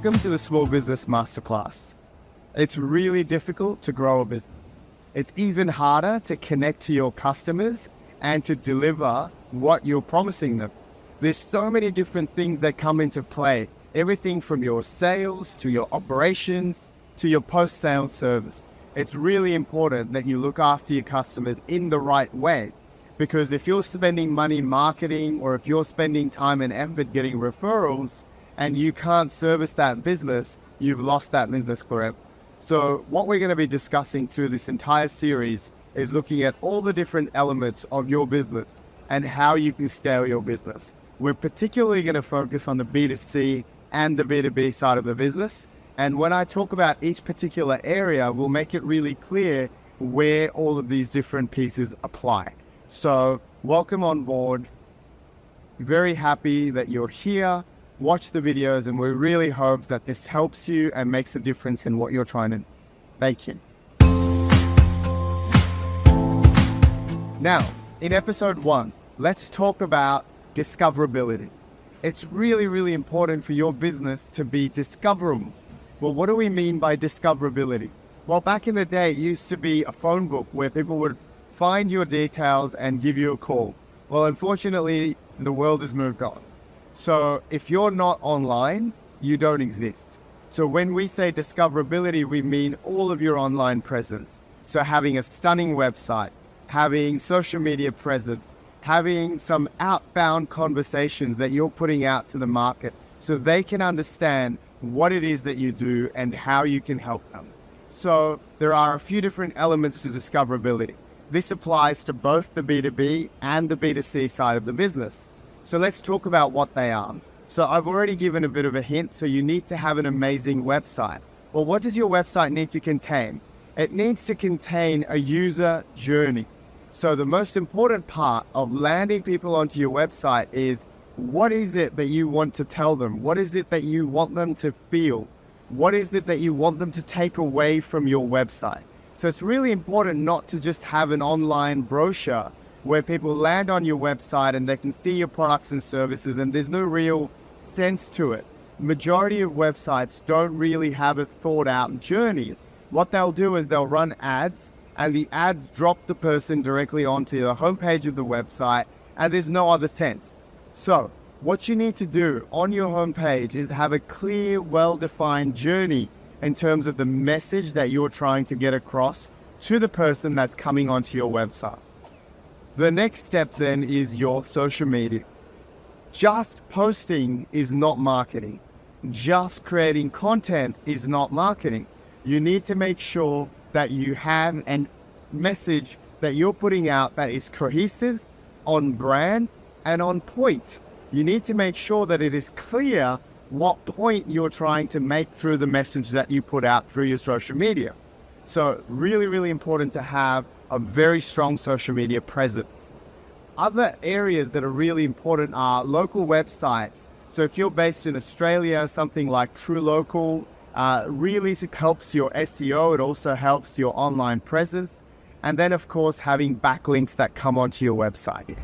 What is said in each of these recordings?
Welcome to the Small Business Masterclass. It's really difficult to grow a business. It's even harder to connect to your customers and to deliver what you're promising them. There's so many different things that come into play. Everything from your sales to your operations to your post-sales service. It's really important that you look after your customers in the right way. Because if you're spending money marketing or if you're spending time and effort getting referrals and you can't service that business, you've lost that business forever. So what we're going to be discussing through this entire series is looking at all the different elements of your business and how you can scale your business. We're particularly going to focus on the B2C and the B2B side of the business. And when I talk about each particular area, we'll make it really clear where all of these different pieces apply. So welcome on board. Very happy that you're here. Watch the videos, and we really hope that this helps you and makes a difference in what you're trying to do. Thank you. Now, in episode 1, let's talk about discoverability. It's really, really important for your business to be discoverable. Well, what do we mean by discoverability? Well, back in the day, it used to be a phone book where people would find your details and give you a call. Well, unfortunately, the world has moved on. So if you're not online, you don't exist. So when we say discoverability, we mean all of your online presence. So having a stunning website, having social media presence, having some outbound conversations that you're putting out to the market so they can understand what it is that you do and how you can help them. So there are a few different elements to discoverability. This applies to both the B2B and the B2C side of the business. So let's talk about what they are. So I've already given a bit of a hint. So you need to have an amazing website. Well, what does your website need to contain? It needs to contain a user journey. So the most important part of landing people onto your website is, what is it that you want to tell them? What is it that you want them to feel? What is it that you want them to take away from your website? So it's really important not to just have an online brochure where people land on your website and they can see your products and services and there's no real sense to it. Majority of websites don't really have a thought out journey. What they'll do is they'll run ads, and the ads drop the person directly onto the homepage of the website, and there's no other sense. So what you need to do on your homepage is have a clear, well-defined journey in terms of the message that you're trying to get across to the person that's coming onto your website. The next step then is your social media. Just posting is not marketing. Just creating content is not marketing. You need to make sure that you have a message that you're putting out that is cohesive, on brand, and on point. You need to make sure that it is clear what point you're trying to make through the message that you put out through your social media. So really, really important to have a very strong social media presence. Other areas that are really important are local websites. So if you're based in Australia, something like True Local really helps your SEO. It also helps your online presence. And then of course, having backlinks that come onto your website.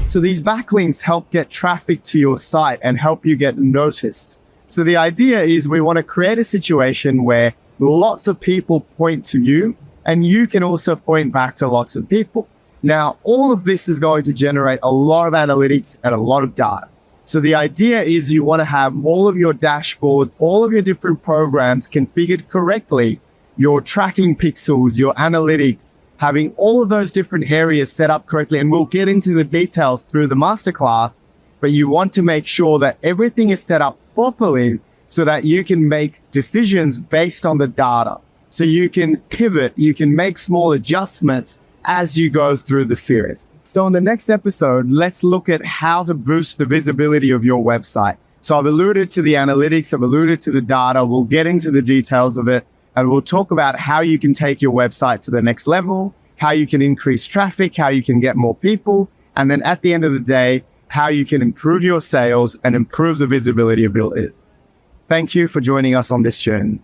So these backlinks help get traffic to your site and help you get noticed. So the idea is we want to create a situation where lots of people point to you, and you can also point back to lots of people. Now, all of this is going to generate a lot of analytics and a lot of data. So the idea is you want to have all of your dashboards, all of your different programs configured correctly, your tracking pixels, your analytics, having all of those different areas set up correctly. And we'll get into the details through the masterclass, but you want to make sure that everything is set up properly so that you can make decisions based on the data. So you can pivot, you can make small adjustments as you go through the series. So in the next episode, let's look at how to boost the visibility of your website. So I've alluded to the analytics, I've alluded to the data, we'll get into the details of it, and we'll talk about how you can take your website to the next level, how you can increase traffic, how you can get more people, and then at the end of the day, how you can improve your sales and improve the visibility of your business. Thank you for joining us on this journey.